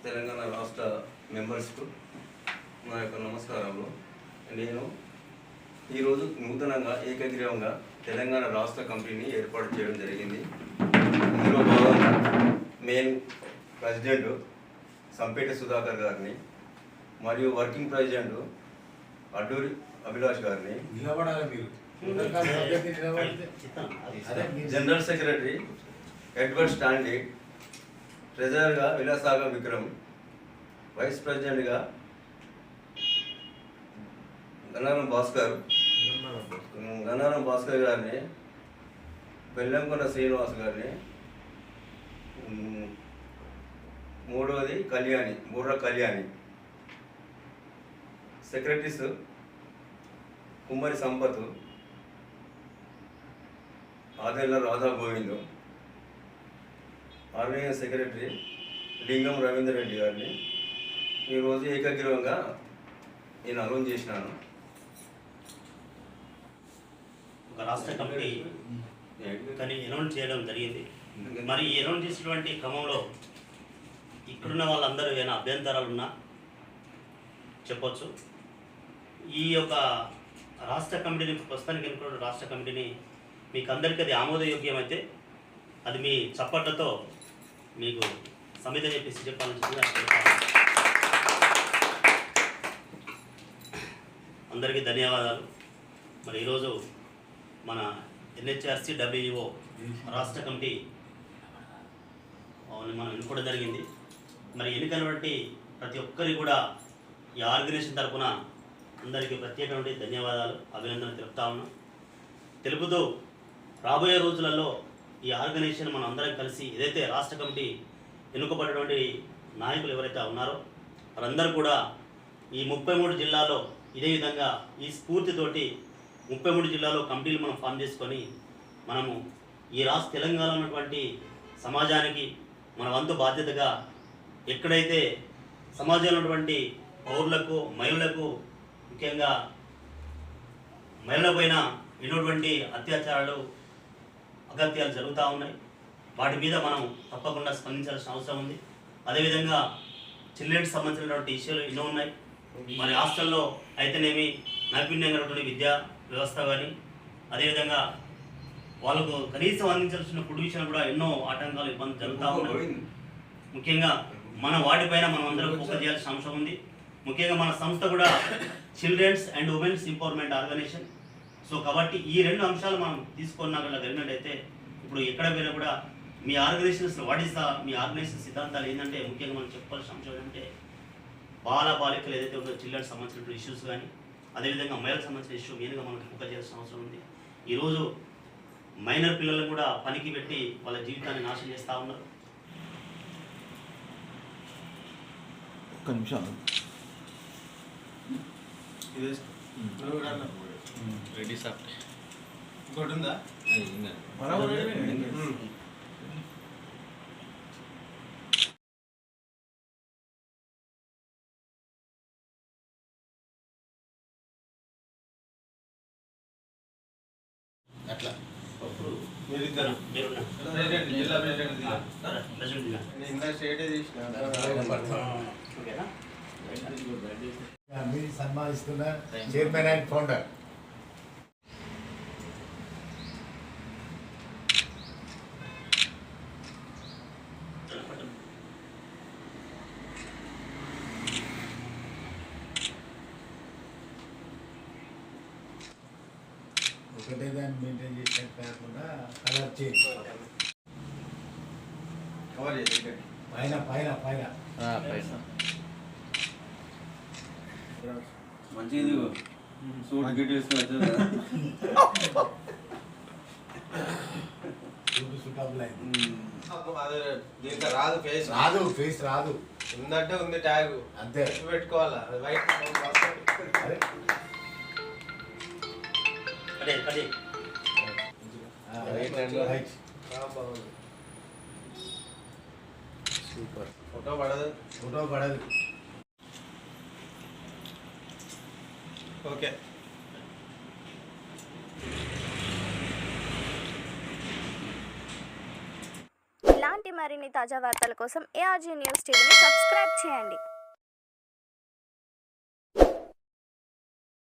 తెలంగాణ రాష్ట్ర మెంబర్స్కు నా యొక్క నమస్కారాలు. నేను ఈరోజు నూతనంగా ఏకగ్రీవంగా తెలంగాణ రాష్ట్ర కమిటీని ఏర్పాటు చేయడం జరిగింది. ఇందులో భాగంగా మెయిన్ ప్రెసిడెంట్ సంపేట సుధాకర్ గారిని మరియు వర్కింగ్ ప్రెసిడెంట్ అడ్డూరి అభిలాష్ గారిని, జనరల్ సెక్రటరీ ఎడ్వర్డ్ స్టాండీ, ట్రెజరర్గా విలాసాగర్ విక్రమ్, వైస్ ప్రెసిడెంట్గా గన్నారం భాస్కర్ గారిని, బెల్లంకొండ శ్రీనివాస్ గారిని, మూడవది బుర్ర కళ్యాణి, సెక్రటరీస్ కుమ్మరి సంపత్, ఆదేళ్ల రాధా గోవింద్, ఆర్గనైజింగ్ సెక్రటరీ లింగం రవీందర్ రెడ్డి గారిని ఈరోజు ఏకగ్రీవంగా నేను అనౌన్స్ చేసినాను. ఒక రాష్ట్ర కమిటీ కానీ అనౌన్స్ చేయడం జరిగింది. మరి ఈ అనౌన్స్ చేసినటువంటి క్రమంలో ఇక్కడున్న వాళ్ళందరూ ఏమైనా అభ్యంతరాలు ఉన్నా చెప్పొచ్చు. ఈ యొక్క రాష్ట్ర కమిటీని ప్రస్తుతానికి ఎన్నుకున్న రాష్ట్ర కమిటీని మీకు అందరికీ అది ఆమోదయోగ్యమైతే అది మీ చప్పట్లతో మీకు సమిత చెప్పేసి చెప్పాలని చెప్పి అందరికీ ధన్యవాదాలు. మరి ఈరోజు మన NHRC WEO రాష్ట్ర కమిటీ మనం ఎన్నుకోవడం జరిగింది. మరి ఎన్నికైనటువంటి ప్రతి ఒక్కరికి కూడా ఈ ఆర్గనైజేషన్ తరఫున అందరికీ ప్రత్యేకమైన ధన్యవాదాలు, అభినందనలు తెలుపుతా ఉన్నాం. తెలుపుతూ రాబోయే రోజులలో ఈ ఆర్గనైజేషన్ మనం అందరం కలిసి ఏదైతే రాష్ట్ర కమిటీ ఎన్నుకోబడినటువంటి నాయకులు ఎవరైతే ఉన్నారో వారందరూ కూడా ఈ 33 జిల్లాలో ఇదే విధంగా ఈ స్ఫూర్తితోటి 33 జిల్లాలో కమిటీలు మనం ఫామ్ చేసుకొని మనము ఈ తెలంగాణలో ఉన్నటువంటి సమాజానికి మన వంతు బాధ్యతగా ఎక్కడైతే సమాజంలో ఉన్నటువంటి పౌరులకు, మహిళలకు, ముఖ్యంగా మహిళలపైన ఎన్నటువంటి అత్యాచారాలు, అగత్యాలు జరుగుతూ ఉన్నాయి. వాటి మీద మనం తప్పకుండా స్పందించాల్సిన అవసరం ఉంది. అదేవిధంగా చిల్డ్రన్స్కి సంబంధించినటువంటి ఇష్యూలు ఎన్నో ఉన్నాయి. మరి హాస్టల్లో అయితేనేమి నైపుణ్యంగా విద్యా వ్యవస్థ కానీ, అదేవిధంగా వాళ్ళకు కనీసం అందించాల్సిన ఫుడ్ విషయంలో కూడా ఎన్నో ఆటంకాలు, ఇబ్బందులు జరుగుతూ ఉన్నాయి. ముఖ్యంగా మన వాటిపైన మనం అందరం ఫోకస్ చేయాల్సిన అంశం ఉంది. ముఖ్యంగా మన సంస్థ కూడా children's and women's empowerment organisation. So కాబట్టి ఈ 2 అంశాలు మనం తీసుకున్నా కూడా జరిగినట్టయితే ఇప్పుడు ఎక్కడ పోయినా కూడా మీ ఆర్గనైజేషన్స్ మీ ఆర్గనైజేషన్ సిద్ధాంతాలు ఏంటంటే ముఖ్యంగా మనం చెప్పాల్సిన అంశం ఏంటంటే బాలికలు ఏదైతే ఉందో చిల్డ్రన్స్ సంబంధించిన ఇష్యూస్ కానీ, అదేవిధంగా మహిళలకు సంబంధించిన ఇష్యూ మెయిన్గా మనం ఫోకస్ చేయాల్సిన అవసరం ఉంది. ఈరోజు మైనర్ పిల్లలను కూడా పనికి పెట్టి వాళ్ళ జీవితాన్ని నాశనం చేస్తూ ఉన్నారు. ఒక్క నిమిషం రెడీ సార్ ఇంకోటి ఉందా? అట్లా మీరిద్దరు జిల్లా ప్రెసిడెంట్ మీరు సన్మానిస్తున్న చైర్మన్ అండ్ ఫౌండర్ ఒకటే దాన్ని మెయింటైన్ చేసినట్టు కాకుండా కలర్ చేంజ్ పైన పైన పైన మంచిది సూట్ గిట్ వేసుకుని రాదు ఫేస్ రాదు ఉందంటే ఉంది ట్యాగ్ అంతే పెట్టుకోవాలా వైట్ సూపర్. ఫోటో పడదు. ఓకే. ఇలాంటి మరిన్ని తాజా వార్తల కోసం ARG న్యూస్ టీవీని సబ్స్క్రైబ్ చేయండి.